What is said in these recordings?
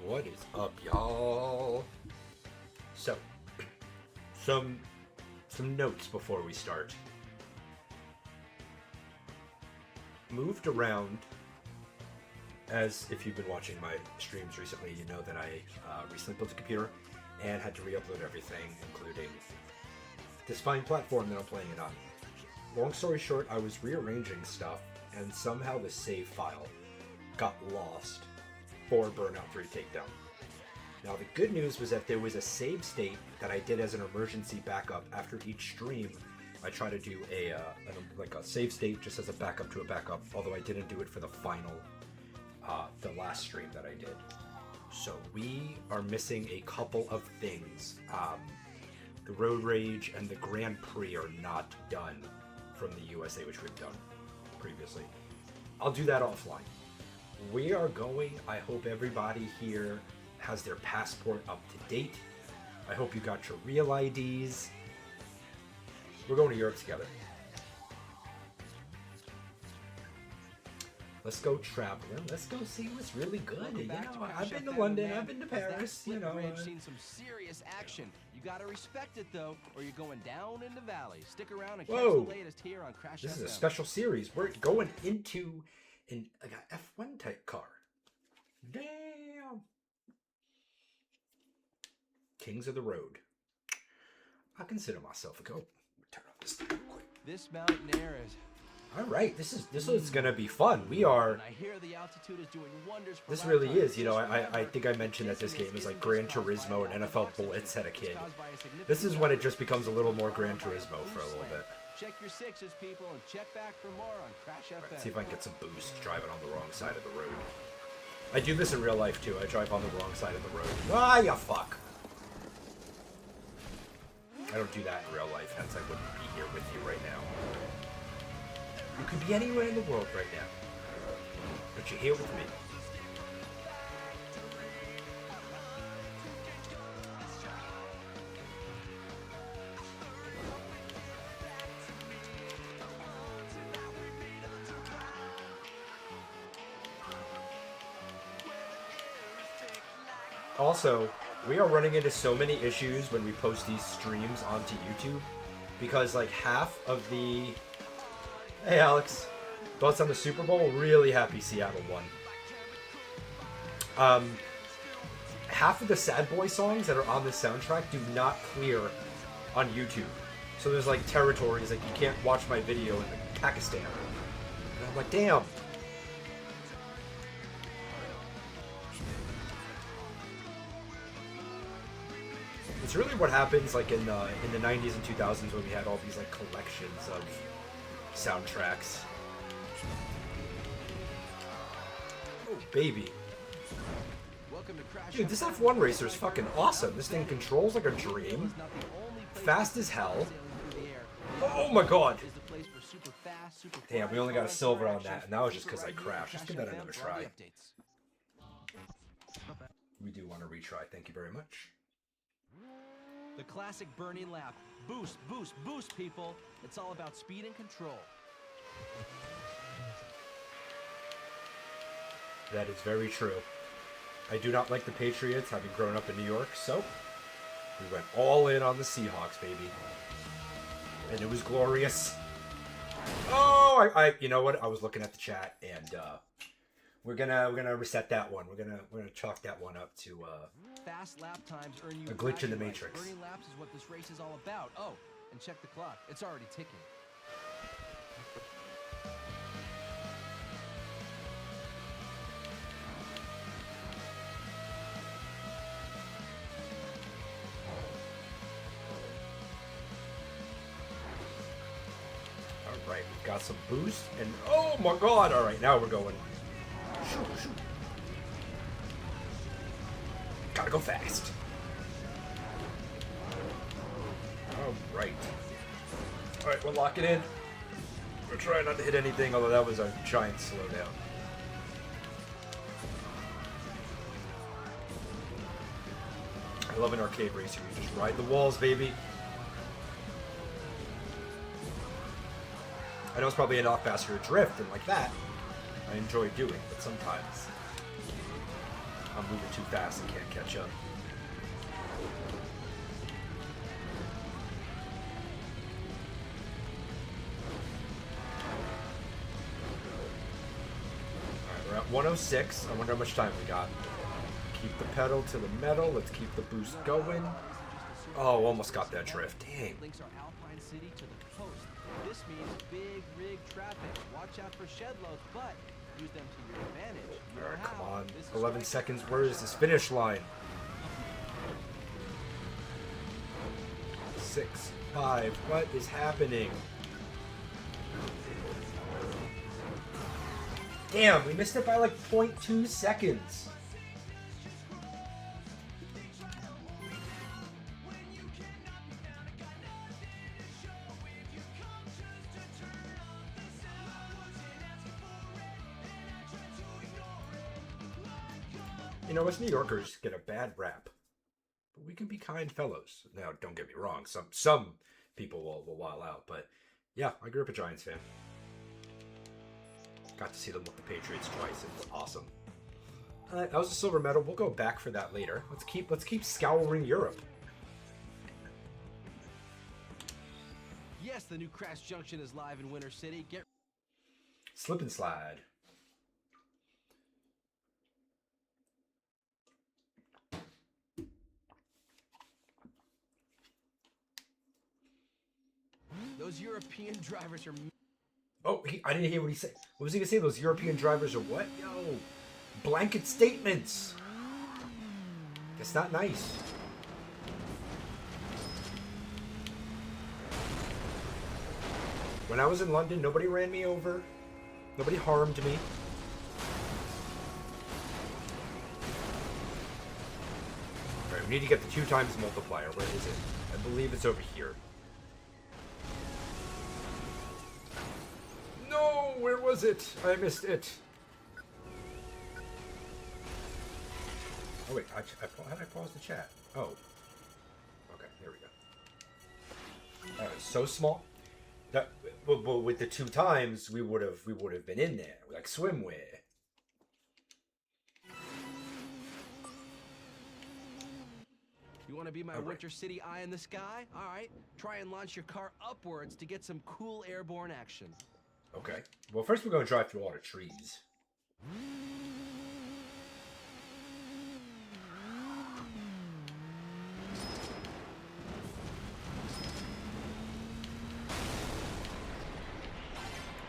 What is up, y'all? So, some notes before we start. Moved around, as if you've been watching my streams recently, you know that I recently built a computer and had to re-upload everything, including this fine platform that I'm playing it on. Long story short, I was rearranging stuff, and somehow the save file got lost for Burnout 3 Takedown. Now, the good news was that there was a save state that I did as an emergency backup after each stream. I try to do a save state just as a backup to a backup, although I didn't do it for the final, the last stream that I did. So we are missing a couple of things. The Road Rage and the Grand Prix are not done from the USA, which we've done previously. I'll do that offline. We are going, I hope everybody here has their passport up to date. I hope you got your real IDs. We're going to Europe together. Let's go traveling. Let's go see what's really good. You know, I've been to London, I've been to Paris, you know. I've seen some serious action. You gotta respect it though, or you're going down in the valley. Stick around and catch the latest here on Crash This FM. is a special series. We're going into like an F1 type car. Damn. Kings of the road. I consider myself a go. Turn on this thing real quick. This mountain air is. All right, this is gonna be fun. We are. And I hear the altitude is doing wonders for This really lifetime. is. You know, I think I mentioned that this game is like Gran Turismo and NFL Blitz at a kid. This is when it just becomes a little more Gran Turismo for a little bit. Check your sixes, people, and check back for more on Crash FM. Let's see if I can get some boost driving on the wrong side of the road. I do this in real life too. I drive on the wrong side of the road. Ah, you fuck. I don't do that in real life, hence I wouldn't be here with you right now. You could be anywhere in the world right now, but you're here with me. Also, we are running into so many issues when we post these streams onto YouTube, because like half of the... Hey Alex, thoughts on the Super Bowl? Really happy Seattle won. Half of the Sad Boy songs that are on this soundtrack do not clear on YouTube. So there's like territories like you can't watch my video in Pakistan. And I'm like, damn. It's really what happens like in the 90s and 2000s when we had all these like collections of soundtracks. Oh baby. Dude, this F1 racer is fucking awesome. This thing controls like a dream. Fast as hell. Oh my god. Damn, we only got a silver on that, and that was just because I crashed. Let's give that another try. We do want to retry. Thank you very much. The classic burning lap. Boost, boost, boost, people. It's all about speed and control. That is very true. I do not like the Patriots, having grown up in New York, so we went all in on the Seahawks, baby. And it was glorious. Oh, I you know what? I was looking at the chat, and we're gonna reset that one. We're gonna chalk that one up to fast lap times earn you a glitch in the bragging Matrix. rights. Burning laps is what this race is all about. Oh, and check the clock. It's already ticking. All right, we've got some boost, and oh my god! All right, now we're going. Shoot, shoot. Gotta go fast. Alright. Alright, we're locking in. We're trying not to hit anything, although that was a giant slowdown. I love an arcade racer. You just ride the walls, baby. I know it's probably a lot faster to drift and like that. I enjoy doing, but sometimes I'm moving too fast and can't catch up. Alright, we're at 106. I wonder how much time we got. Keep the pedal to the metal. Let's keep the boost going. Oh, almost got that drift. Dang. Links our Alpine City to the coast. This means big rig traffic. Watch out for shed loads, but use them to your advantage. You know Alright, come how. on. This is 11 right. seconds. Where is this finish line? 6, 5. What is happening? Damn, we missed it by like 0.2 seconds. You know, us New Yorkers get a bad rap, but we can be kind fellows. Now, don't get me wrong, some people will wild out, but yeah, I grew up a Giants fan. Got to see them with the Patriots twice. It was awesome. That was a silver medal. We'll go back for that later. Let's keep scouring Europe. Yes, the new Crash Junction is live in Winter City. Get Slip and slide. those European drivers are. Oh, I didn't hear what he said. What was he gonna say? Those European drivers are what? Yo, blanket statements. That's not nice. When I was in London, nobody ran me over. Nobody harmed me. Alright, we need to get the 2 times multiplier. Where is it? I believe it's over here. No! Where was it? I missed it. Oh wait, how did I pause the chat? Oh. Okay, here we go. That was so small. That, but with the 2 times, we would have been in there, like swimwear. You want to be my Winter City eye in the sky? All right, try and launch your car upwards to get some cool airborne action. Okay. Well, first we're going to drive through all the trees.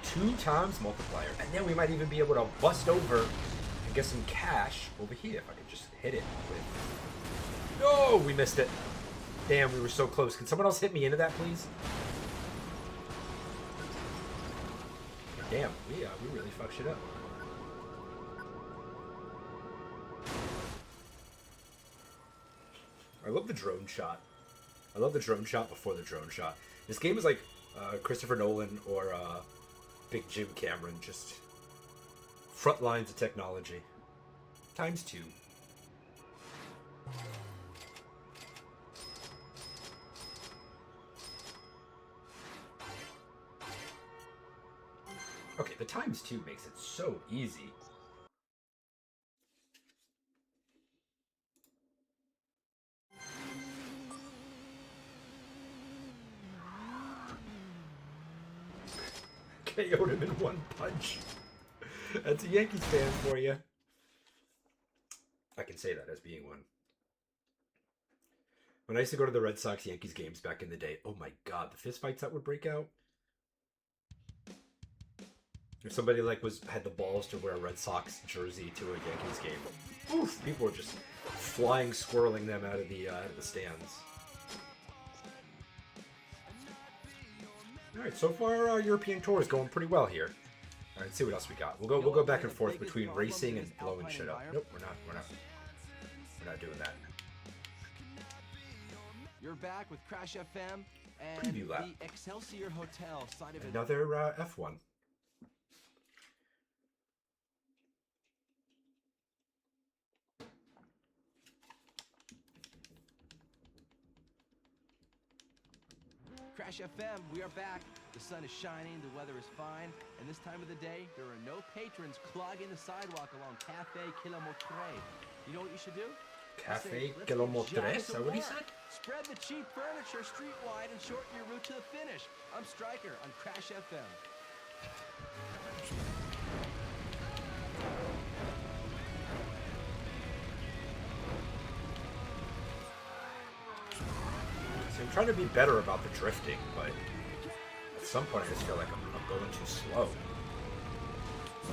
Two times multiplier, and then we might even be able to bust over and get some cash over here if I could just hit it with. No, we missed it. Damn, we were so close. Can someone else hit me into that, please? Damn, we really fucked shit up. I love the drone shot. I love the drone shot before the drone shot. This game is like Christopher Nolan or Big Jim Cameron, just front lines of technology. Times 2. Okay, the times 2 makes it so easy. KO'd him in 1 punch. That's a Yankees fan for you. I can say that as being one. When I used to go to the Red Sox Yankees games back in the day, oh my god, the fist fights that would break out. If somebody had the balls to wear a Red Sox jersey to a Yankees game, oof, people were just flying, squirreling them out of the stands. All right, so far our European tour is going pretty well here. All right, let's see what else we got. We'll go back and forth between racing and blowing shit up. Nope, we're not doing that. You're back with Crash FM and Preview lap. the Excelsior Hotel side of it. Another F1. Crash FM, we are back. The sun is shining, the weather is fine, and this time of the day, there are no patrons clogging the sidewalk along Café Kilometre. You know what you should do? Café Kilometre, is that what he said? Spread the cheap furniture street-wide and shorten your route to the finish. I'm Stryker on Crash FM. See, I'm trying to be better about the drifting, but at some point I just feel like I'm going too slow.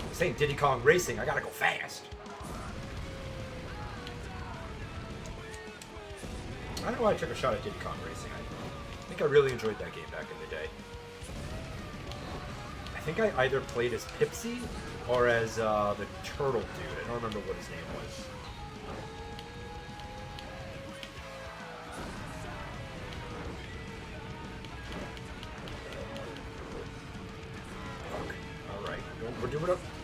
This ain't Diddy Kong Racing, I gotta go fast. I don't know why I took a shot at Diddy Kong Racing. I think I really enjoyed that game back in the day. I think I either played as Pipsy or as the turtle dude. I don't remember what his name was. Alright,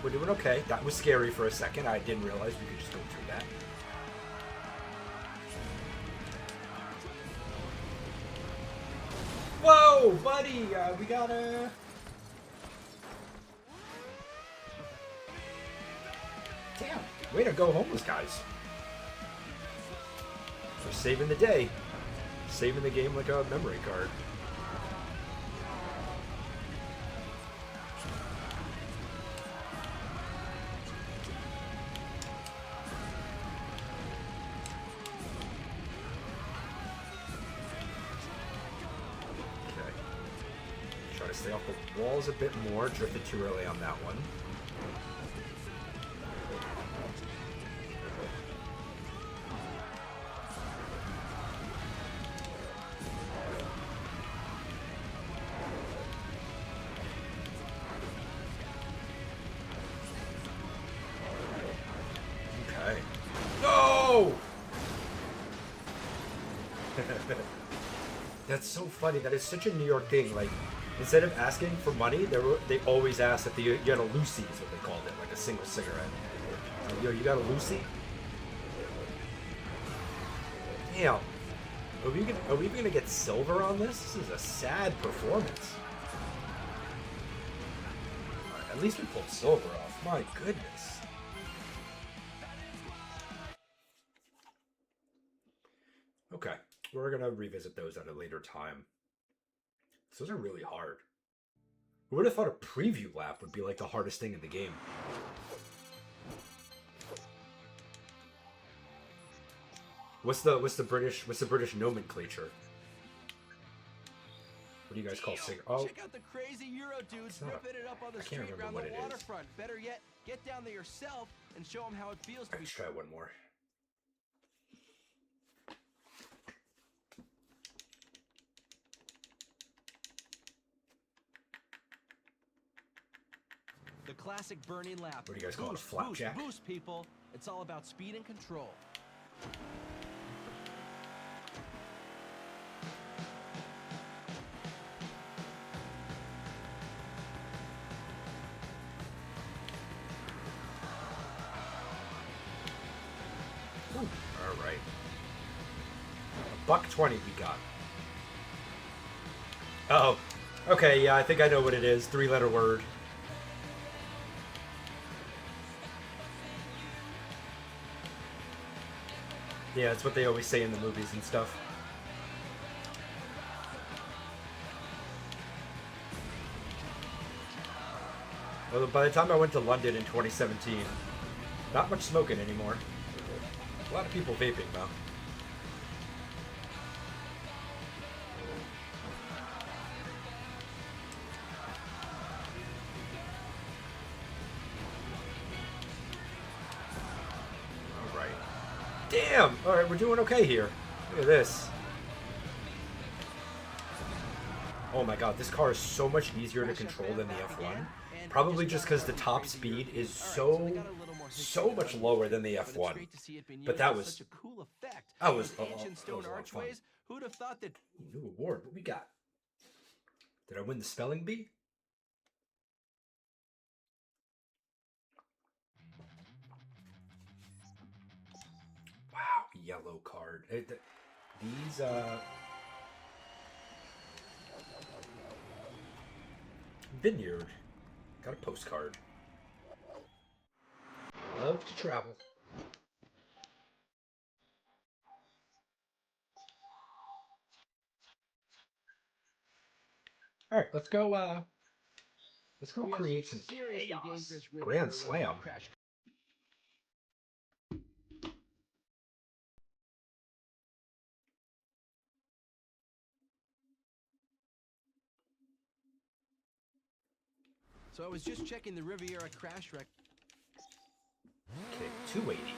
we're doing okay. That was scary for a second. I didn't realize we could just go through that. Whoa, buddy! We gotta... Damn, way to go, homeless guys. We're saving the day. Saving the game like a memory card. Stay off the walls a bit more. Drifted too early on that one. Okay. No! That's so funny. That is such a New York thing. Like, instead of asking for money, they always ask if you got a Lucy, is what they called it, like a single cigarette. So, yo, you got a Lucy? Damn. Are we even gonna get silver on this? This is a sad performance. Right, at least we pulled silver off. My goodness. Okay, we're gonna revisit those at a later time. Those are really hard. Who would have thought a preview lap would be like the hardest thing in the game? What's the British nomenclature? What do you guys call cigarette? Oh, check out the crazy Euro dudes ripping it up on the street around the waterfront. Better yet, get down there yourself and show them how it feels to be. Let's try one more. The classic burning lap. What do you guys call it? A flapjack? Boost, people. It's all about speed and control. All right. $1.20 we got. Oh, okay. Yeah, I think I know what it is. 3-letter word. Yeah, it's what they always say in the movies and stuff. Well, by the time I went to London in 2017, not much smoking anymore. A lot of people vaping, though. Damn! Alright, we're doing okay here. Look at this. Oh my god, this car is so much easier to control than the F1. Probably just because the top speed is so much lower than the F1. But that was a lot of fun. Who'd have thought that? New award, what we got? Did I win the spelling bee? Wow, yellow card. These Vineyard. Got a postcard. Love to travel. All right, let's go. Let's go create some chaos. Grand Slam. So I was just checking the Riviera crash wreck. Okay, 280.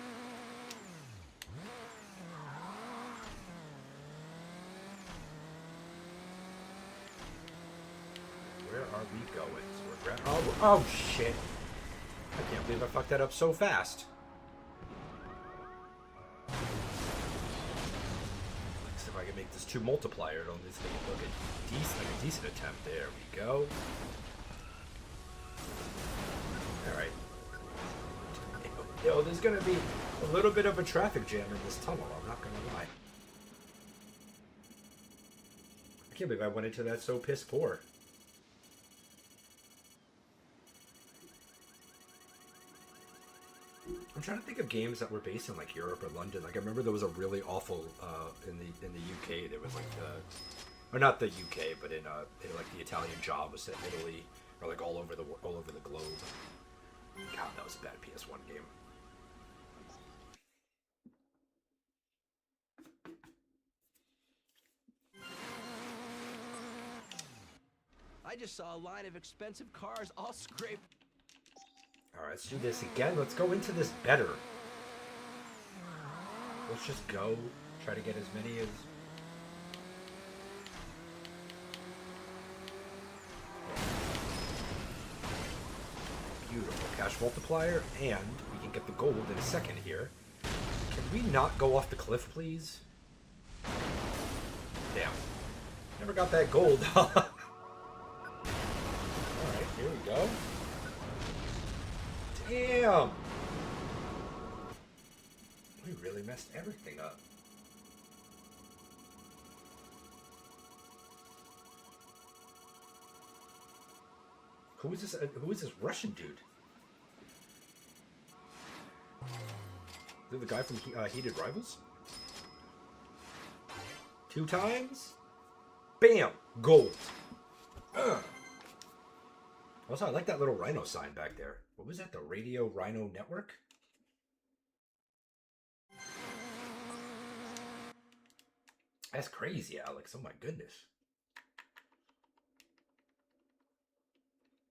Where are we going? So oh shit! I can't believe I fucked that up so fast. Let's see if I can make this 2 multiplier. It'll at least look a decent attempt. There we go. Alright. Yo, there's gonna be a little bit of a traffic jam in this tunnel, I'm not gonna lie. I can't believe I went into that so piss poor. I'm trying to think of games that were based in like Europe or London. Like I remember there was a really awful in the UK. There was like or not the UK, but in like the Italian Job was set in Italy or like all over the globe. God, that was a bad PS1 game. I just saw a line of expensive cars all scraped. All right, let's do this again. Let's go into this better. Let's just go. Try to get as many as... Beautiful cash multiplier, and we can get the gold in a second here. Can we not go off the cliff, please? Damn. Never got that gold. Alright, here we go. Damn! We really messed everything up. Who is this? Who is this Russian dude? Is it the guy from Heated Rivals? 2 times? Bam! Gold. Ugh. Also, I like that little rhino sign back there. What was that? The Radio Rhino Network? That's crazy, Alex. Oh my goodness.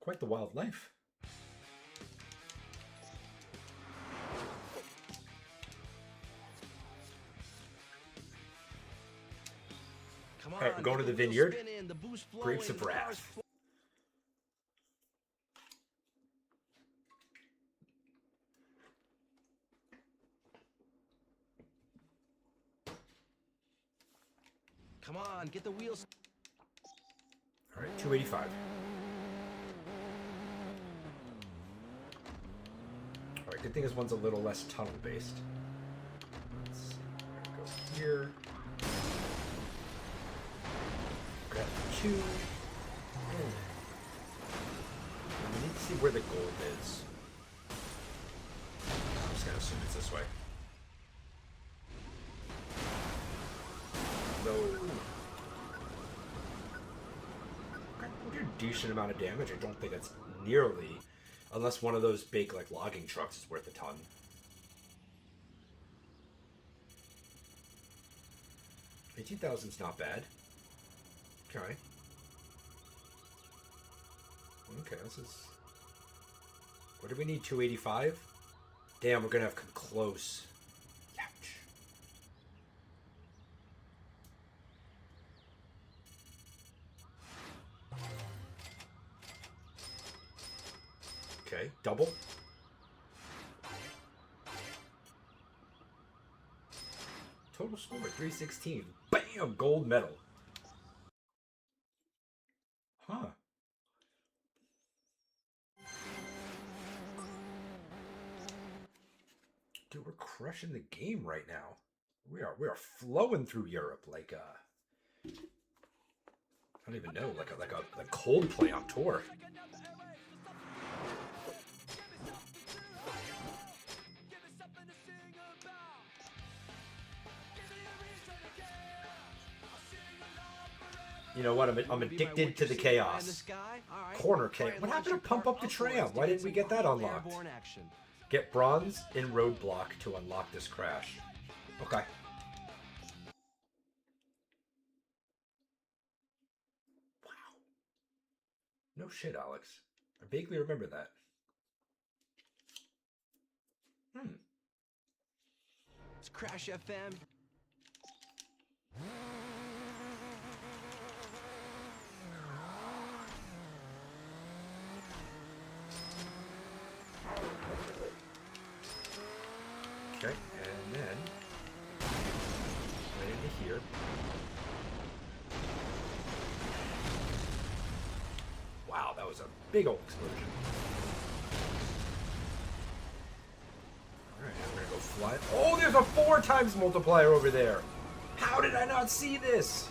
Quite the wild life. Come on, all right, we're going to the vineyard. Grapes of Wrath. Come on, get the wheels. All right, 285. All right, good thing this one's a little less tunnel based. Let's see, we're gonna go here. Grab 2. We need to see where the gold is. I'm just gonna assume it's this way. No. We do a decent amount of damage. I don't think that's nearly, unless one of those big like logging trucks is worth a ton. $18,000's not bad. Okay. Okay, this is... What do we need? 285? Damn, we're gonna have come close. Ouch. Okay, double. Total score 316. Bam! Gold medal. Huh. Dude, we're crushing the game right now. We are flowing through Europe like I don't even know, like a Coldplay on tour. You know what? I'm addicted to the chaos. Corner chaos. What happened to Pump Up the Tram? Why didn't we get that unlocked? Get bronze in roadblock to unlock this crash. Okay. Wow. No shit, Alex. I vaguely remember that. It's Crash FM. Okay, and then right into here. Wow, that was a big old explosion. Alright, I'm gonna go fly. Oh, there's a 4 times multiplier over there! How did I not see this?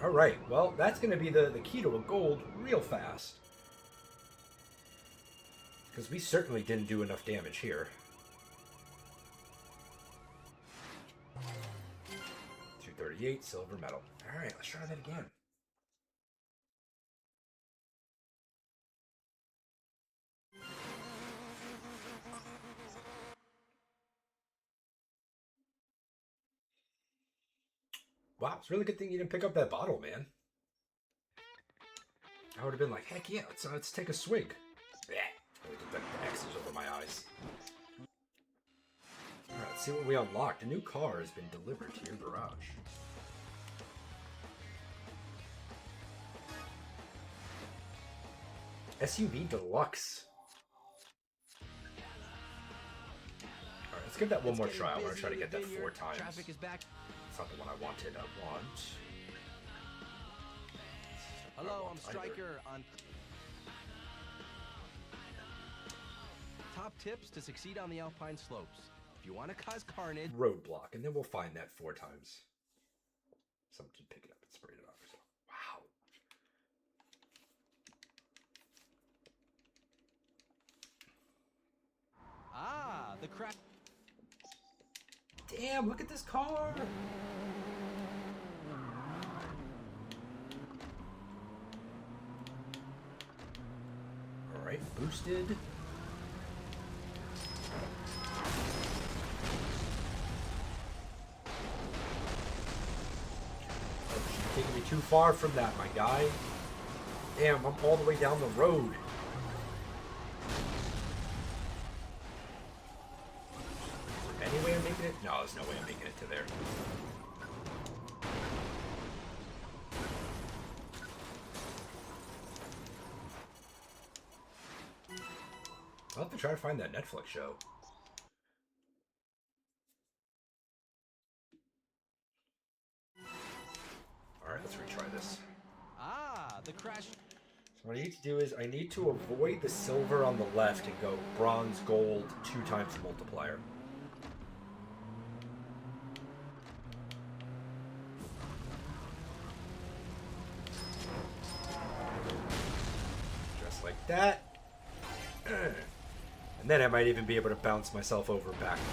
Alright, well, that's gonna be the key to a gold real fast. Because we certainly didn't do enough damage here. 238, silver medal. Alright, let's try that again. Wow, it's a really good thing you didn't pick up that bottle, man. I would have been like, heck yeah, let's take a swig. Yeah, the X's over my eyes. Alright, let's see what we unlocked. A new car has been delivered to your garage. SUV Deluxe. Alright, let's give that one more try. I want to try to get that 4 times. Traffic is back. It's not the one I wanted. I want... Hello, I'm Striker on... Top tips to succeed on the Alpine slopes. If you want to cause carnage... Roadblock, and then we'll find that 4 times. Someone should pick it up and spray it off. Wow. Ah, the crack... Damn, look at this car! Alright, boosted. Oh, she's taking me too far from that, my guy. Damn, I'm all the way down the road. Any way I'm making it? No, there's no way I'm making it to there. I'll have to try to find that Netflix show. Alright, let's retry this. Ah, the crash... So what I need to do is I need to avoid the silver on the left and go bronze, gold, 2 times the multiplier. Just like that. And then I might even be able to bounce myself over back to the...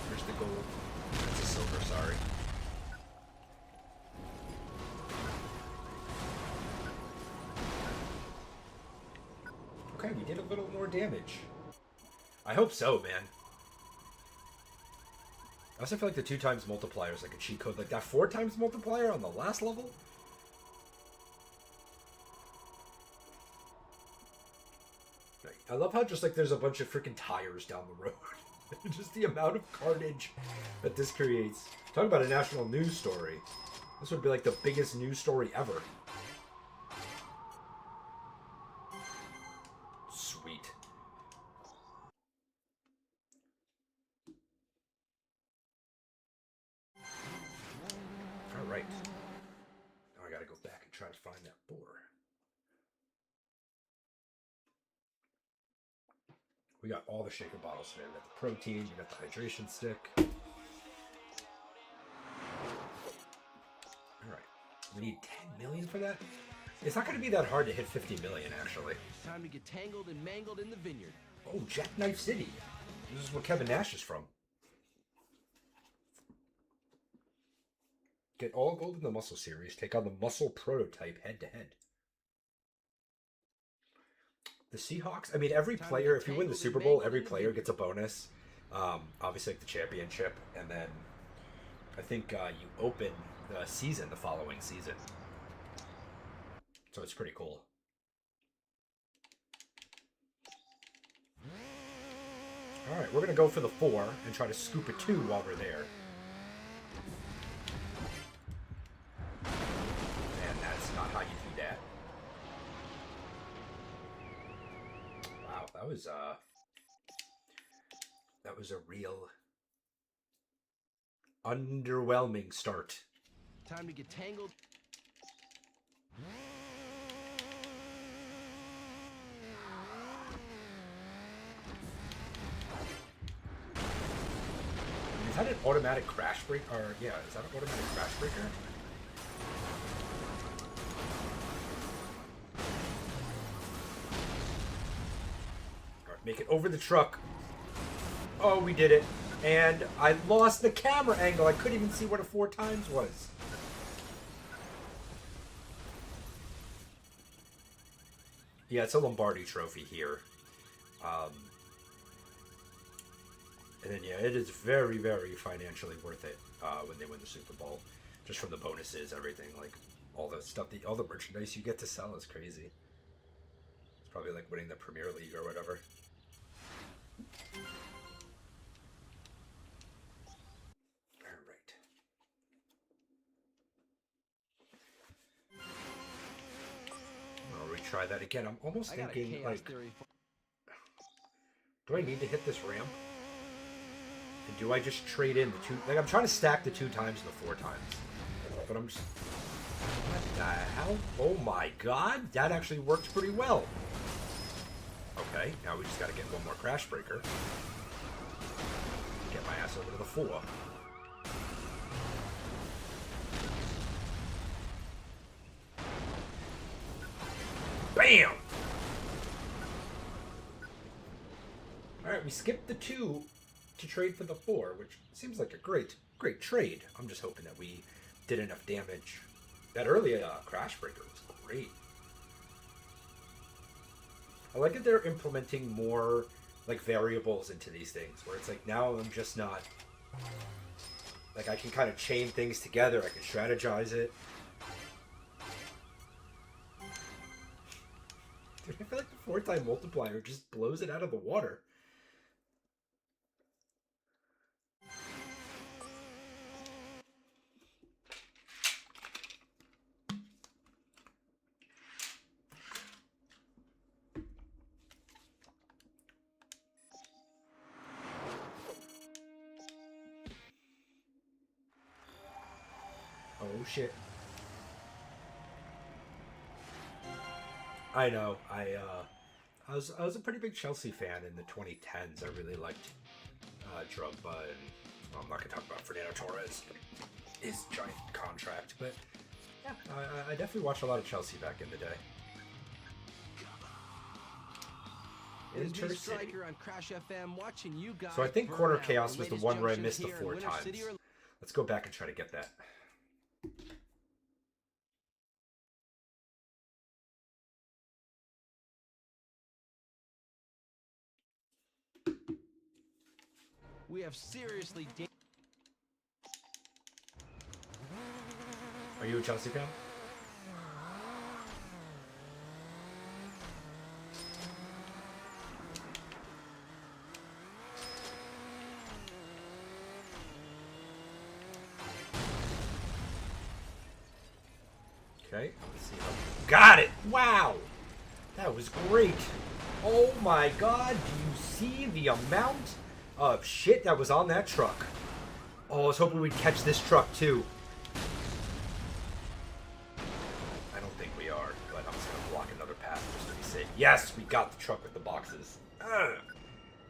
There's the gold. That's a silver, sorry. Okay, we did a little more damage. I hope so, man. I also feel like the 2 times multiplier is like a cheat code. Like that 4 times multiplier on the last level? I love how just like there's a bunch of freaking tires down the road. Just the amount of carnage that this creates. Talk about a national news story. This would be like the biggest news story ever. Sweet. Alright. Now I gotta go back and try to find that boar. We got all the shaker bottles today. We got the protein, we got the hydration stick. Alright. We need 10 million for that? It's not going to be that hard to hit 50 million, actually. Time to get tangled and mangled in the vineyard. Oh, Jackknife City. This is where Kevin Nash is from. Get all gold in the Muscle series. Take on the Muscle prototype head-to-head. The Seahawks, I mean, every player, if you win the Super Bowl, every player gets a bonus. Obviously, like the championship. And then I think you open the season the following season. So it's pretty cool. All right, we're going to go for the 4 and try to scoop a 2 while we're there. And that's not how you do that. Wow, that was a real underwhelming start. Time to get tangled. Is that an automatic crash break? Or yeah, is that an automatic crash breaker? Alright, make it over the truck. Oh, we did it. And I lost the camera angle. I couldn't even see what a 4 times was. Yeah, it's a Lombardi trophy here. And then, yeah, it is very, very financially worth it when they win the Super Bowl. Just from the bonuses, everything. Like, all the stuff, all the merchandise you get to sell is crazy. It's probably like winning the Premier League or whatever. Alright. I'll retry that again. I'm almost thinking, like, do I need to hit this ramp? And do I just trade in the 2? Like, I'm trying to stack the 2 times and the 4 times. But I'm just... What the hell? Oh my god! That actually works pretty well. Okay, now we just gotta get one more Crash Breaker. Get my ass over to the 4. Bam! Alright, we skipped the 2 to trade for the 4, which seems like a great trade. I'm just hoping that we did enough damage. That early Crash Breaker was great. I like that they're implementing more like variables into these things, where it's like now I'm just not like I can kind of chain things together. I can strategize it. Dude, I feel like the 4-time multiplier just blows it out of the water. Oh shit. I know. I was a pretty big Chelsea fan in the 2010s. I really liked Drogba, and well, I'm not gonna talk about Fernando Torres, his giant contract, but yeah, I definitely watched a lot of Chelsea back in the day. Interesting. So I think Quarter Chaos was the one where I missed the 4 times. Let's go back and try to get that. We have seriously. Are you a Chelsea fan? Okay, let's see. Got it! Wow! That was great! Oh my god, do you see the amount of shit that was on that truck? Oh, I was hoping we'd catch this truck too. I don't think we are, but I'm just gonna block another path just to be safe. Yes, we got the truck with the boxes. Ugh.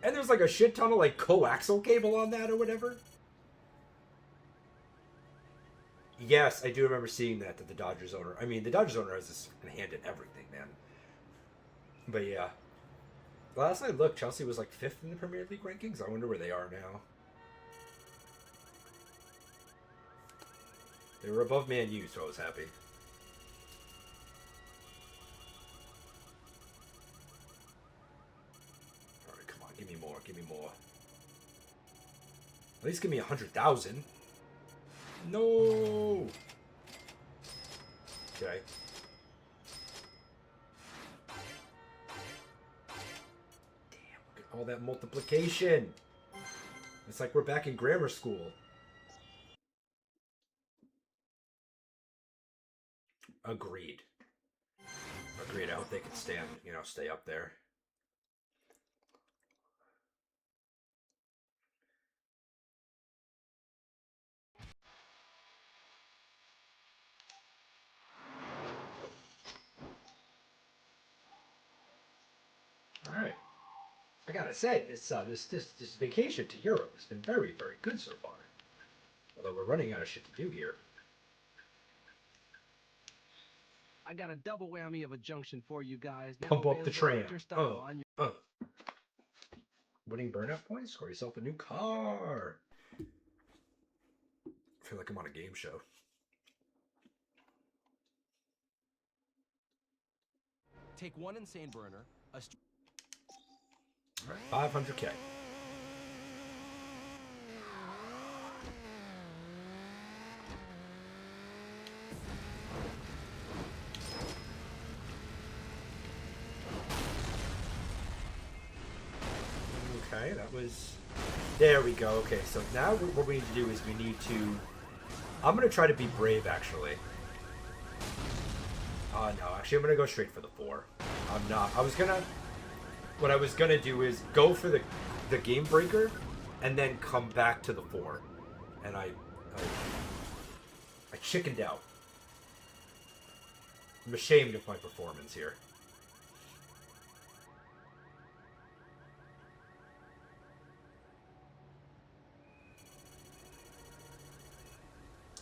And there's like a shit ton of like coaxial cable on that or whatever. Yes, I do remember seeing that the Dodgers owner. I mean, the Dodgers owner has this hand in everything, man. But yeah. Last I looked, Chelsea was like 5th in the Premier League rankings. I wonder where they are now. They were above Man U, so I was happy. Alright, come on. Give me more. Give me more. At least give me 100,000. No! Okay. Damn, look at all that multiplication. It's like we're back in grammar school. Agreed. Agreed. I hope they can stand, stay up there. All right. I gotta say, this vacation to Europe has been very, very good so far. Although we're running out of shit to do here. I got a double whammy of a junction for you guys. Now Pump up the tram. On Winning burnout points? Score yourself a new car. I feel like I'm on a game show. Take one insane burner. All right, 500K. Okay, that was... There we go. Okay, so now what we need to do is we need to... I'm going to try to be brave, actually. No, actually, I'm going to go straight for the 4. I'm not... What I was going to do is go for the game breaker and then come back to the 4. And I chickened out. I'm ashamed of my performance here.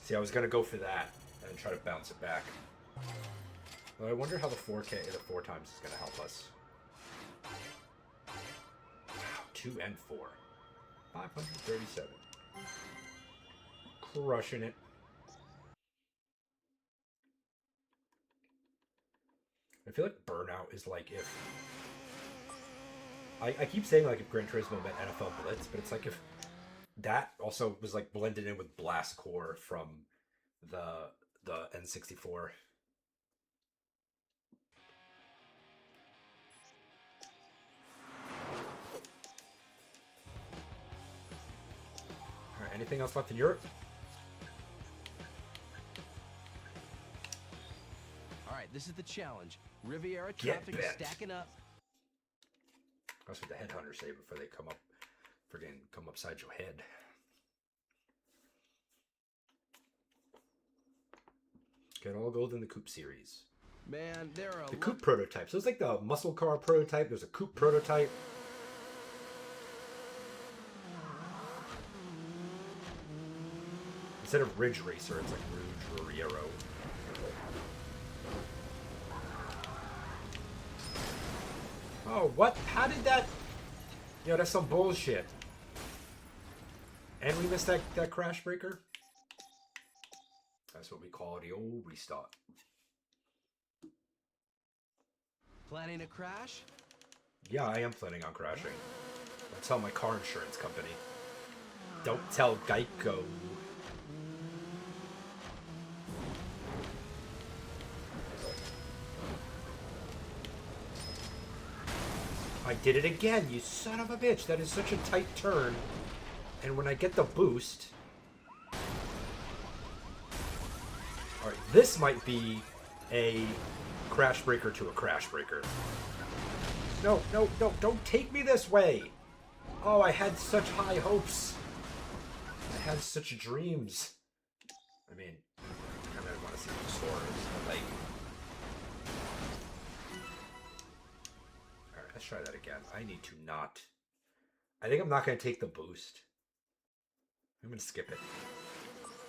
See, I was going to go for that and try to bounce it back. Well, I wonder how the 4 times is going to help us. Wow, 2 and 4. 537. Crushing it. I feel like Burnout is like if... I keep saying like if Gran Turismo met NFL Blitz, but it's like if that also was like blended in with Blast Core from the N64. Alright, anything else left in Europe? Alright, this is the challenge. Riviera traffic is stacking up. That's what the headhunters say before they come upside your head. Get all gold in the coupe series. Man, there are the coupe prototypes. So it's like the muscle car prototype. There's a coupe prototype. Instead of Ridge Racer, it's like Rouge Riero. Oh, what? How did that... Yo, that's some bullshit. And we missed that crash breaker? That's what we call the old restart. Planning a crash? Yeah, I am planning on crashing. I'll tell my car insurance company. Don't tell Geico. I did it again, you son of a bitch. That is such a tight turn. And when I get the boost... Alright, this might be a crash breaker to a crash breaker. No, no, no, don't take me this way! Oh, I had such high hopes. I had such dreams. I mean, I really want to see what the score is, but like... Alright, let's try that again. I need to not I think I'm not going to take the boost. I'm going to skip it.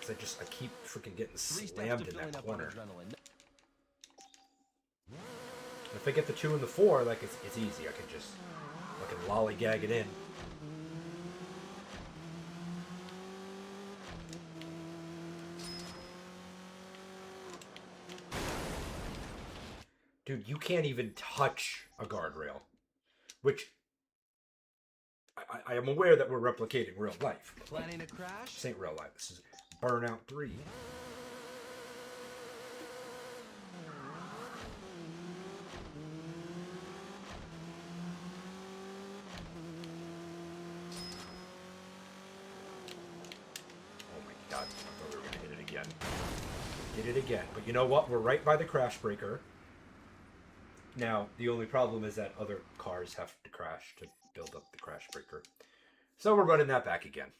Because I keep freaking getting slammed in that corner. If I get the 2 and the 4, like, it's easy. I can just fucking lollygag it in. Dude, you can't even touch a guardrail. Which, I am aware that we're replicating real life. Planning a crash? This ain't real life. This is Burnout 3. Oh my god, I thought we were going to hit it again. Hit it again. But you know what? We're right by the crash breaker. Now, the only problem is that other cars have to crash to build up the crash breaker. So we're running that back again.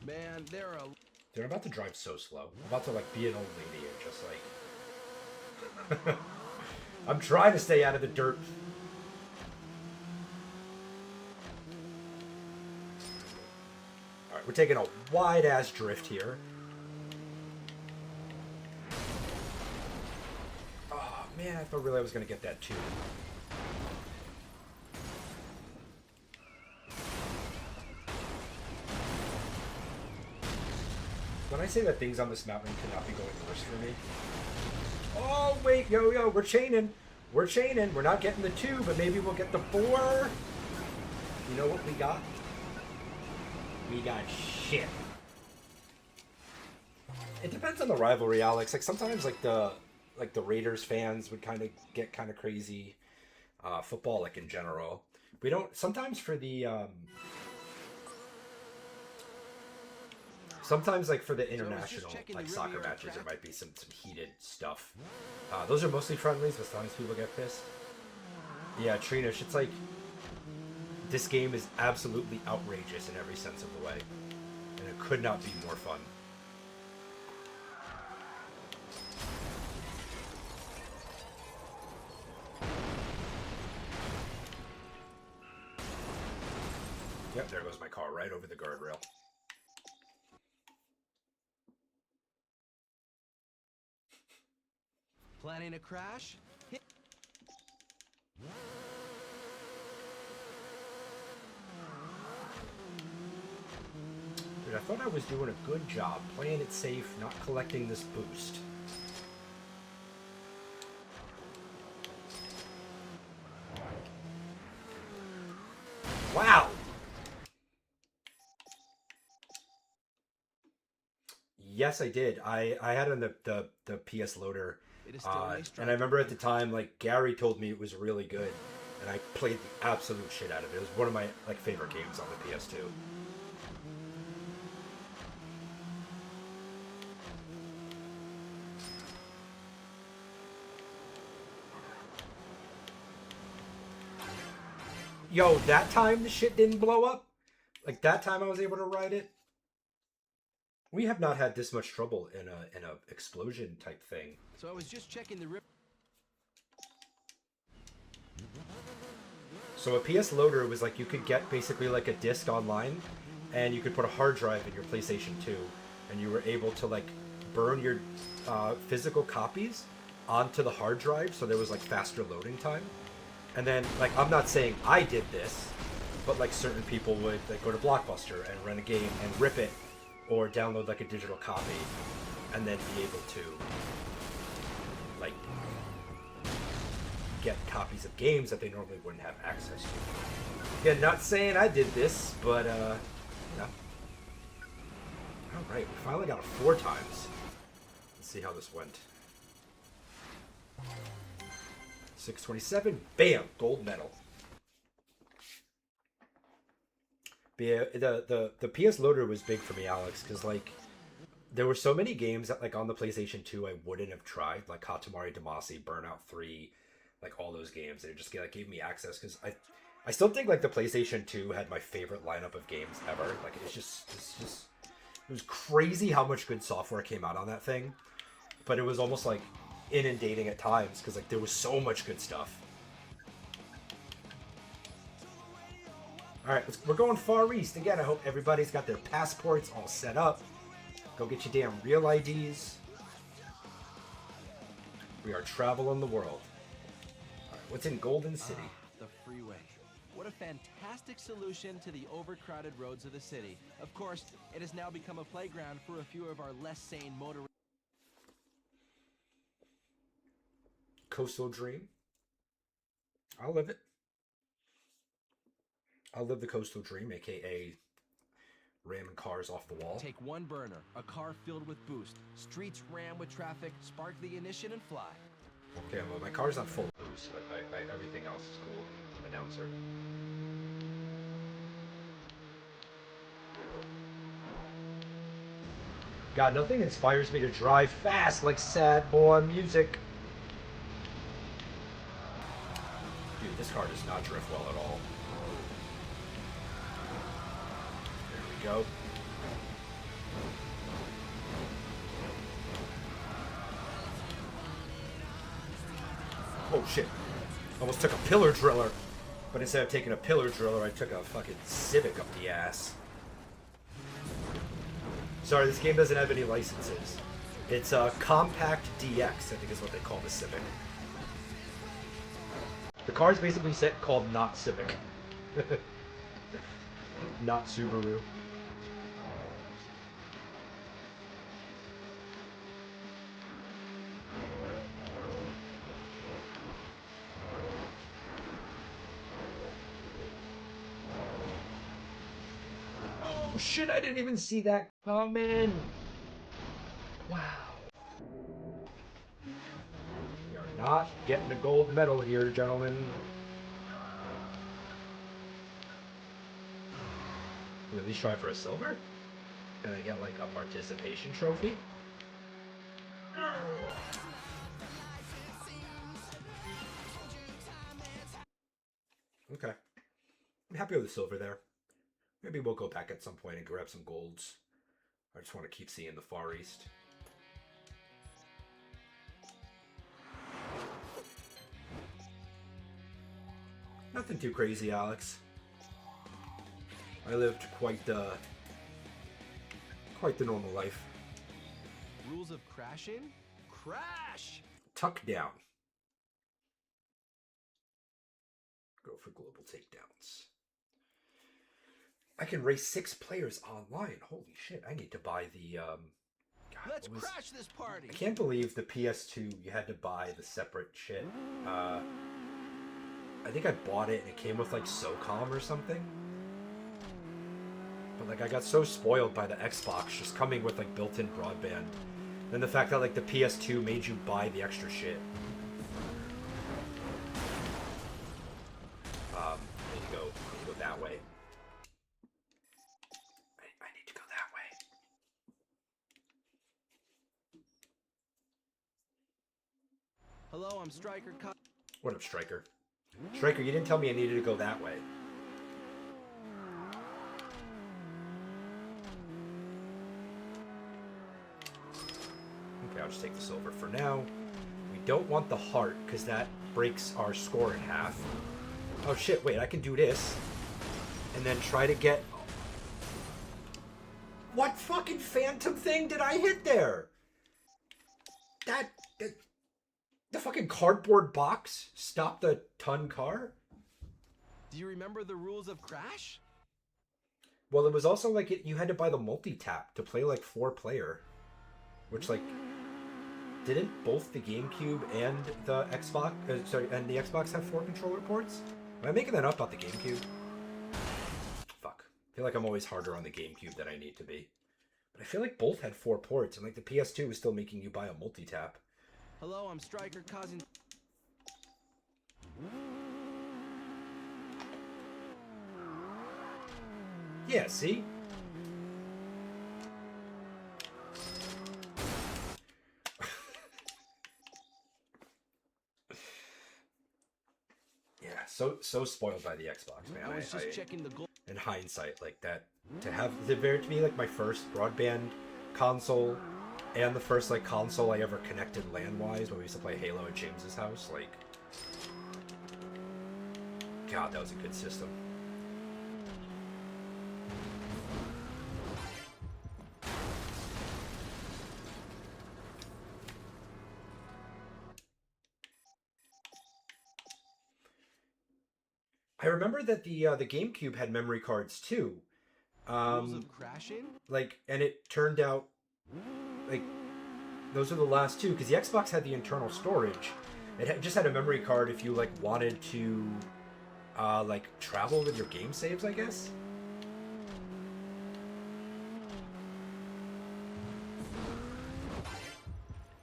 Man, there are... Dude, I'm about to drive so slow. I'm about to, like, be an old lady and just, like... I'm trying to stay out of the dirt. Alright, we're taking a wide-ass drift here. Oh, man, I thought really I was going to get that, too. When I say that things on this mountain cannot be going worse for me. Oh, wait, yo, we're chaining. We're chaining. We're not getting the 2, but maybe we'll get the 4. You know what we got? We got shit. It depends on the rivalry, Alex. Like, sometimes, like the Raiders fans would kind of get kind of crazy. Football, like, in general. We don't... Sometimes for the... Sometimes, like, for the international, like, soccer matches, there might be some heated stuff. Those are mostly friendlies, but sometimes people get pissed. Yeah, Trinish, it's like... This game is absolutely outrageous in every sense of the way. And it could not be more fun. Yep, there goes my car right over the guardrail. Planning a crash? Dude, I thought I was doing a good job playing it safe, not collecting this boost. Wow! Yes, I did. I had it on the PS Loader. And I remember at the time, like, Gary told me it was really good. And I played the absolute shit out of it. It was one of my, like, favorite games on the PS2. Yo, that time the shit didn't blow up? Like, that time I was able to ride it? We have not had this much trouble in a explosion type thing. So I was just checking the rip. So a PS Loader was like you could get basically like a disc online, and you could put a hard drive in your PlayStation 2, and you were able to like burn your physical copies onto the hard drive, so there was like faster loading time. And then, like, I'm not saying I did this, but like certain people would like go to Blockbuster and rent a game and rip it, or download like a digital copy, and then be able to like get copies of games that they normally wouldn't have access to. Again, not saying I did this, but no. Alright, we finally got it 4 times. Let's see how this went. 627, bam, gold medal. But yeah, the PS Loader was big for me, Alex, because like there were so many games that like on the PlayStation 2 I wouldn't have tried, like Katamari Damacy, Burnout 3, like all those games. It just like gave me access because I still think like the PlayStation 2 had my favorite lineup of games ever. Like it was crazy how much good software came out on that thing, but it was almost like inundating at times because like there was so much good stuff. All right, we're going Far East again. I hope everybody's got their passports all set up. Go get your damn real IDs. We are traveling the world. All right, what's in Golden City? The freeway. What a fantastic solution to the overcrowded roads of the city. Of course, it has now become a playground for a few of our less sane motorists. Coastal Dream. I'll live it. I'll live the Coastal Dream, aka ramming cars off the wall. Take one burner, a car filled with boost. Streets ram with traffic, spark the ignition and fly. Okay, well, my car's not full of boost, but everything else is cool. Announcer. God, nothing inspires me to drive fast like sad boy music. Dude, this car does not drift well at all. There we go. Oh shit. Almost took a pillar driller. But instead of taking a pillar driller, I took a fucking Civic up the ass. Sorry, this game doesn't have any licenses. It's a Compact DX, I think is what they call the Civic. The car is basically called Not Civic. Not Subaru. Oh shit, I didn't even see that coming. Wow. We are not getting a gold medal here, gentlemen. We'll at least try for a silver? Can I get like a participation trophy? Okay. I'm happy with the silver there. Maybe we'll go back at some point and grab some golds. I just want to keep seeing the Far East. Nothing too crazy, Alex. I lived quite the normal life. Rules of crashing? Crash! Tuck down. Go for global takedowns. I can race 6 players online. Holy shit! I need to buy the. God, Let's crash this party. I can't believe the PS2. You had to buy the separate shit. I think I bought it and it came with like SOCOM or something. But like I got so spoiled by the Xbox just coming with like built-in broadband. Then the fact that like the PS2 made you buy the extra shit. I need to go that way. I need to go that way. Hello, I'm Striker. What up, Striker? Striker, you didn't tell me I needed to go that way. Okay, I'll just take the silver for now. We don't want the heart, because that breaks our score in half. Oh shit, wait, I can do this. And then try to get... What fucking phantom thing did I hit there? The fucking cardboard box stopped the ton car? Do you remember the rules of Crash? Well, it was also like you had to buy the multi-tap to play like 4-player. Which like... Didn't both the GameCube and the Xbox... and the Xbox have 4 controller ports? Am I making that up about the GameCube? Fuck. I feel like I'm always harder on the GameCube than I need to be. But I feel like both had 4 ports, and like the PS2 was still making you buy a multi-tap. Hello, I'm Striker causing... Yeah, see? Yeah, so spoiled by the Xbox, man. I was just checking the goal. In hindsight, like that, to be like my first broadband console, and the first like console I ever connected LAN-wise when we used to play Halo at James's house, like, God, that was a good system. I remember that the GameCube had memory cards too. Rules Um, of crashing? like, and it turned out like those are the last two because the Xbox had the internal storage. Just had a memory card if you like wanted to like travel with your game saves, I guess.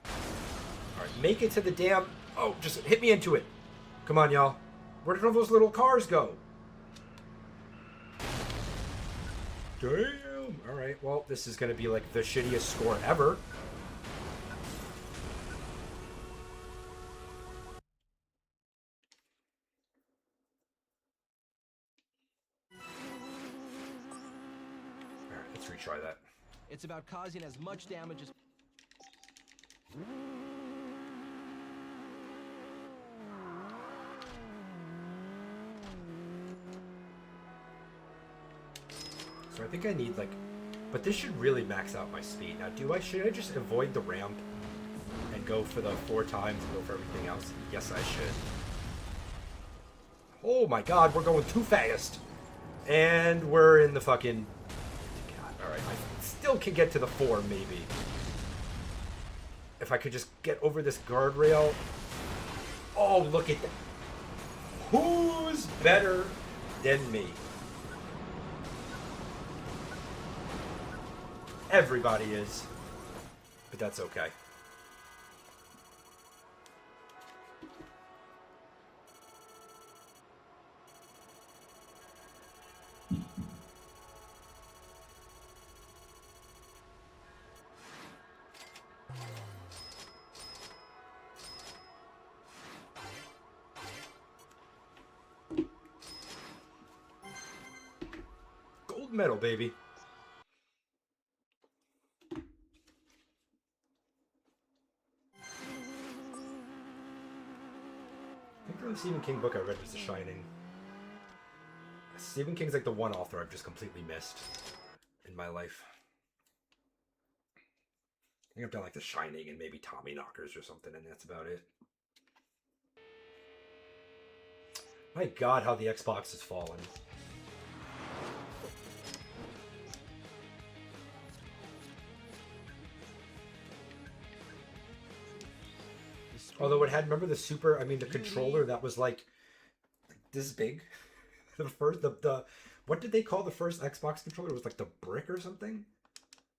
All right, make it to the damn. Oh, just hit me into it. Come on, y'all. Where did all those little cars go? Damn. All right. Well, this is going to be like the shittiest score ever. All right, let's retry that. It's about causing as much damage as... So I think I need like, but this should really max out my speed. Now, should I just avoid the ramp and go for the 4 times and go for everything else? Yes, I should. Oh my god, we're going too fast. And we're in the fucking... God, alright, I still can get to the 4, maybe. If I could just get over this guardrail. Oh, look at that. Who's better than me? Everybody is. But that's okay. Gold medal, baby. I think the only Stephen King book I read was The Shining. Stephen King's like the one author I've just completely missed in my life. I think I've done like The Shining and maybe Tommyknockers or something, and that's about it. My god, how the Xbox has fallen. Although it had, remember the controller that was like this big? What did they call the first Xbox controller? It was like the brick or something?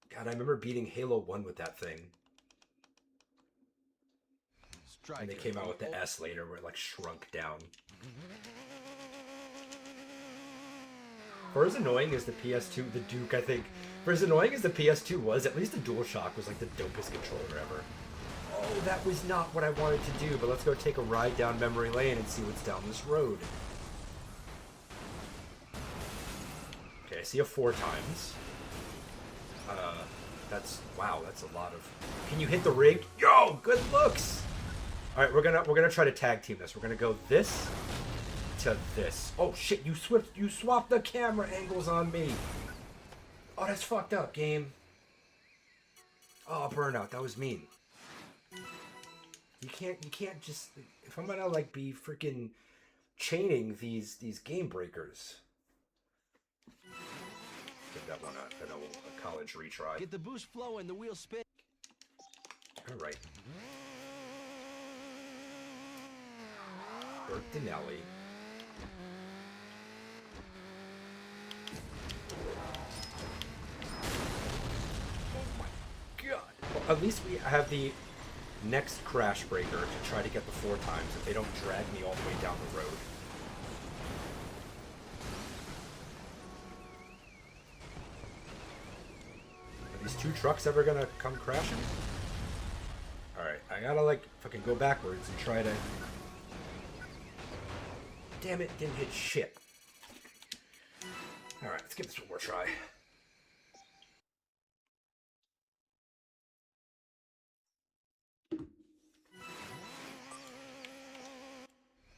God, I remember beating Halo 1 with that thing. And they came out with the S later where it like shrunk down. For as annoying as the PS2, the Duke, I think, for as annoying as the PS2 was, at least the DualShock was like the dopest controller ever. Oh, that was not what I wanted to do, but let's go take a ride down memory lane and see what's down this road. Okay, I see a 4 times. Wow, that's a lot of... Can you hit the rig? Yo, good looks! Alright, we're gonna try to tag team this. We're gonna go this to this. Oh shit, you swapped the camera angles on me. Oh, that's fucked up, game. Oh, Burnout, that was mean. You can't just... If I'm gonna, like, be freaking chaining these game breakers. Give that one a college retry. Get the boost flowing, the wheel spin. Alright. Bertinelli. Oh my god. Well, at least we have the next crash breaker to try to get the 4 times if they don't drag me all the way down the road. Are these 2 trucks ever gonna come crashing? Alright, I gotta like fucking go backwards and try to... Damn it, didn't hit shit. Alright, let's give this one more try.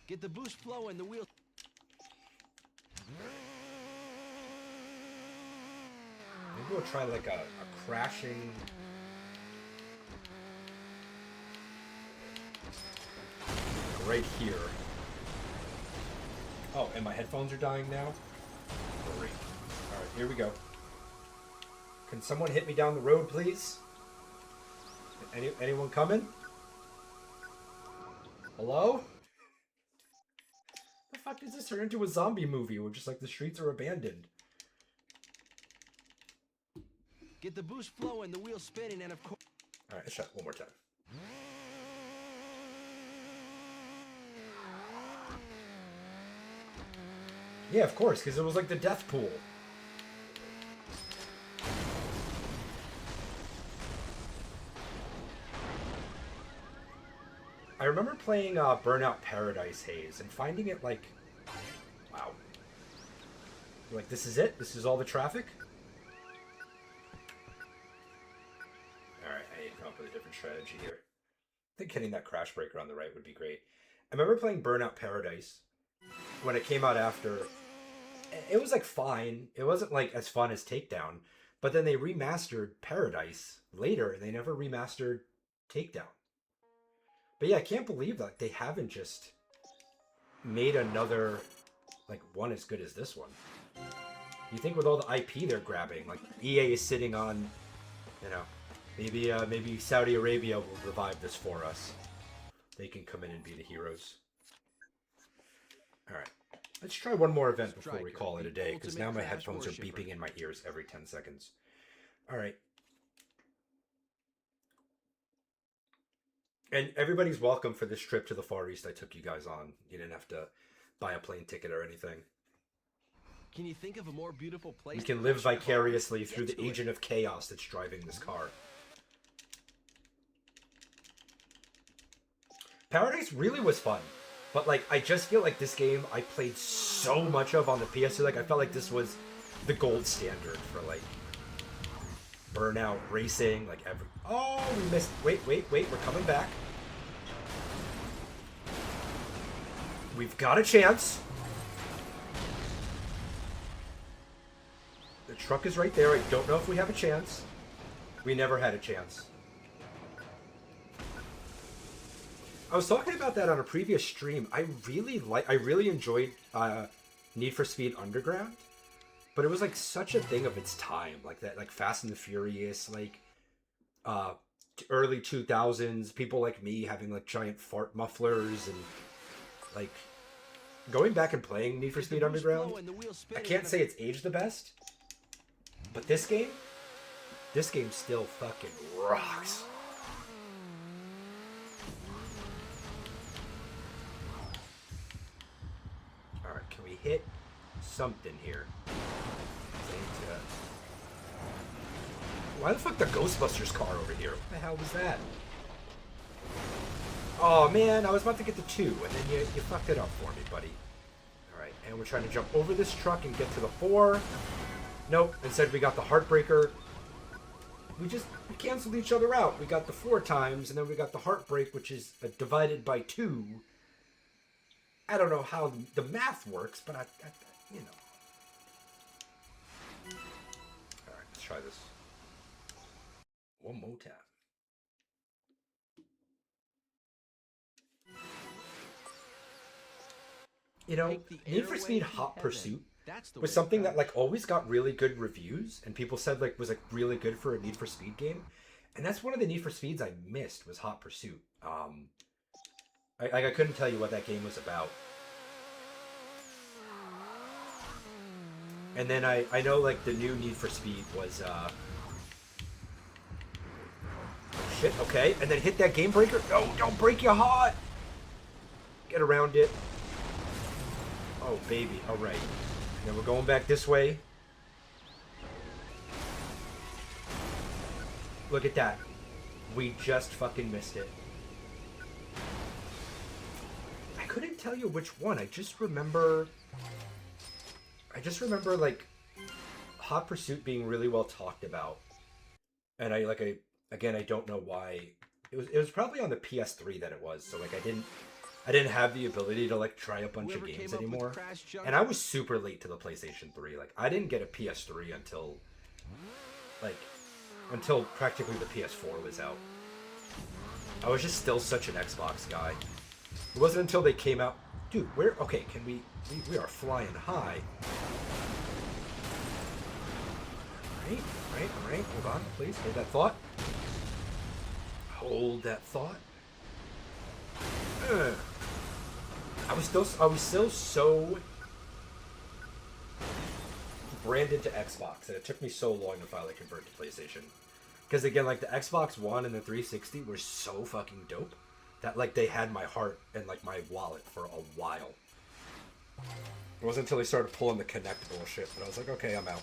Get the boost flowing, the wheel... Maybe we'll try like a crashing... Right here. Oh, and my headphones are dying now? Great. Alright, here we go. Can someone hit me down the road, please? Anyone coming? Hello? The fuck does this turn into a zombie movie where just like the streets are abandoned? Get the boost flowing, the wheels spinning, and of course... Alright, let's try it one more time. Yeah, of course, because it was like the death pool. I remember playing Burnout Paradise Haze and finding it like, wow. Like, this is it? This is all the traffic? Alright, I need to come up with a different strategy here. I think hitting that crash breaker on the right would be great. I remember playing Burnout Paradise when it came out after. It was like fine. It wasn't like as fun as Takedown. But then they remastered Paradise later and they never remastered Takedown. But yeah, I can't believe that they haven't just made another like one as good as this one. You think with all the IP they're grabbing, like EA is sitting on, you know, maybe Saudi Arabia will revive this for us. They can come in and be the heroes. All right, let's try one more event before we call it a day, because now my headphones are beeping in my ears every 10 seconds. All right. And everybody's welcome for this trip to the Far East I took you guys on. You didn't have to buy a plane ticket or anything. Can you think of a more beautiful place? We can live vicariously through the agent of chaos that's driving this car. Paradise really was fun. But, like, I just feel like this game I played so much of on the PS2. Like, I felt like this was the gold standard for, like, Burnout, racing, like, every... Oh, we missed... Wait, we're coming back. We've got a chance. The truck is right there. I don't know if we have a chance. We never had a chance. I was talking about that on a previous stream. I really enjoyed Need for Speed Underground, but it was like such a thing of its time, like that, like Fast and the Furious, like early 2000s. People like me having like giant fart mufflers and like going back and playing Need for Speed Underground. I can't say it's aged the best, but this game still fucking rocks. Alright, can we hit something here? Why the fuck the Ghostbusters car over here? What the hell was that? Oh man, I was about to get the 2, and then you fucked it up for me, buddy. Alright, and we're trying to jump over this truck and get to the 4. Nope, instead we got the Heartbreaker. We canceled each other out. We got the 4 times, and then we got the Heartbreak, which is divided by 2. I don't know how the math works, but I you know. Alright, let's try this. One more time. You know, Need for Speed Hot Pursuit was something that like always got really good reviews, and people said like was like really good for a Need for Speed game. And that's one of the Need for Speeds I missed was Hot Pursuit. I couldn't tell you what that game was about. And then I know like the new Need for Speed was oh shit, okay. And then hit that game breaker. No, don't break your heart. Get around it. Oh baby, alright. Then we're going back this way. Look at that. We just fucking missed it. I couldn't tell you which one. I just remember like Hot Pursuit being really well talked about. And I don't know why. It was probably on the PS3 that it was. So like I didn't have the ability to like try a bunch of games anymore. And I was super late to the PlayStation 3. Like I didn't get a PS3 until practically the PS4 was out. I was just still such an Xbox guy. It wasn't until they came out. Dude, where? Okay, can we are flying high. Alright. Hold on, please. Hold that thought. Hold that thought. I was still so branded to Xbox, and it took me so long to finally convert to PlayStation. Because again, like the Xbox One and the 360 were so fucking dope that like they had my heart and like my wallet for a while. It wasn't until they started pulling the Kinect bullshit that I was like, okay, I'm out.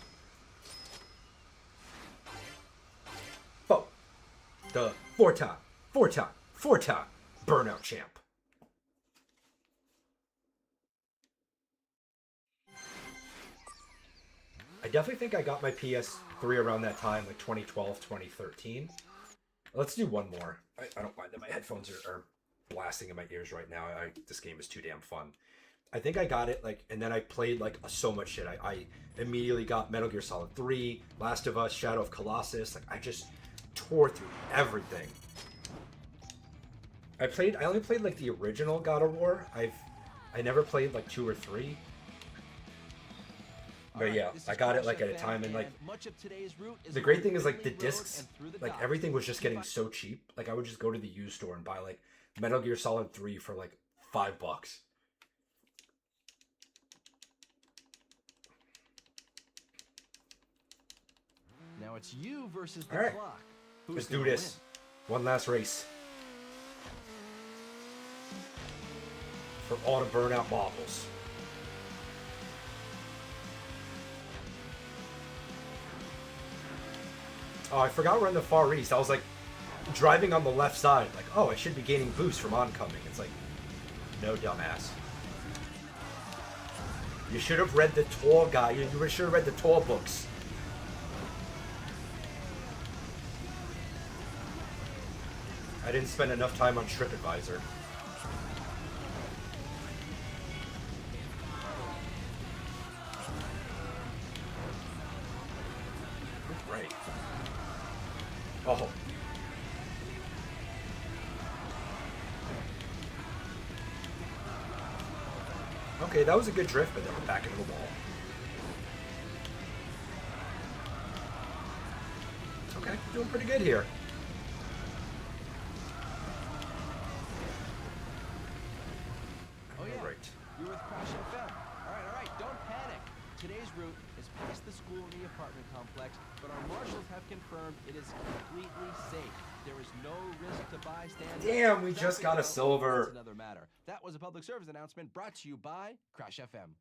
Oh, the four-time Burnout champ. I definitely think I got my PS3 around that time, like 2012, 2013. Let's do one more. I don't mind that my headphones are blasting in my ears right now. This game is too damn fun. I think I got it, like, and then I played, like, so much shit. I immediately got Metal Gear Solid 3, Last of Us, Shadow of Colossus. Like, I just tore through everything. I only played, like, the original God of War. I never played, like, 2 or 3. But yeah, I got it like at a time, and like the great thing is like the discs, like everything was just getting so cheap. Like I would just go to the used store and buy like Metal Gear Solid 3 for like $5. Now it's you versus the All right, clock. let's do this. One last race for all the Burnout marbles. Oh, I forgot we're in the Far East. I was like driving on the left side, like, oh, I should be gaining boost from oncoming. It's like, no, dumbass. You should have read the tour guide. You should have read the tour books. I didn't spend enough time on TripAdvisor. Right. Oh. Okay, that was a good drift, but then we're back into the wall. Okay, doing pretty good here. Oh yeah, Right. you're with Crash FM. All right, don't panic. Today's route is past the school and the apartment complex, but our marshals have confirmed it is completely safe. There is no risk to bystanders. Damn, we just got a silver. That's another matter. That was a public service announcement brought to you by Crash FM.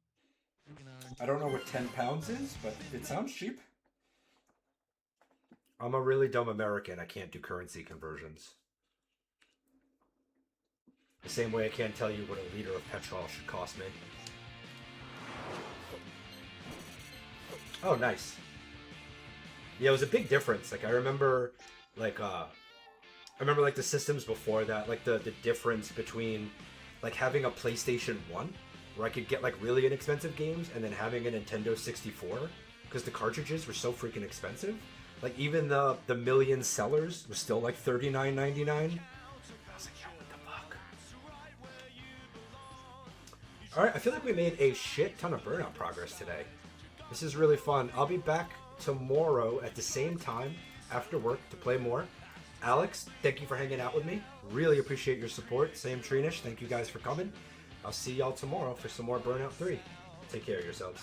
I don't know what 10 pounds is, but it sounds cheap. I'm a really dumb American. I can't do currency conversions. The same way I can't tell you what a liter of petrol should cost me. Oh, nice. Yeah, it was a big difference. Like, I remember, like, the systems before that, like, the difference between, like, having a PlayStation 1, where I could get, like, really inexpensive games, and then having a Nintendo 64, because the cartridges were so freaking expensive. Like, even the million sellers was still, like, $39.99. I was like, yo, what the fuck? Alright, I feel like we made a shit ton of Burnout progress today. This is really fun. I'll be back tomorrow at the same time after work to play more. Alex, thank you for hanging out with me. Really appreciate your support. Sam Trinish, thank you guys for coming. I'll see y'all tomorrow for some more Burnout 3. Take care of yourselves.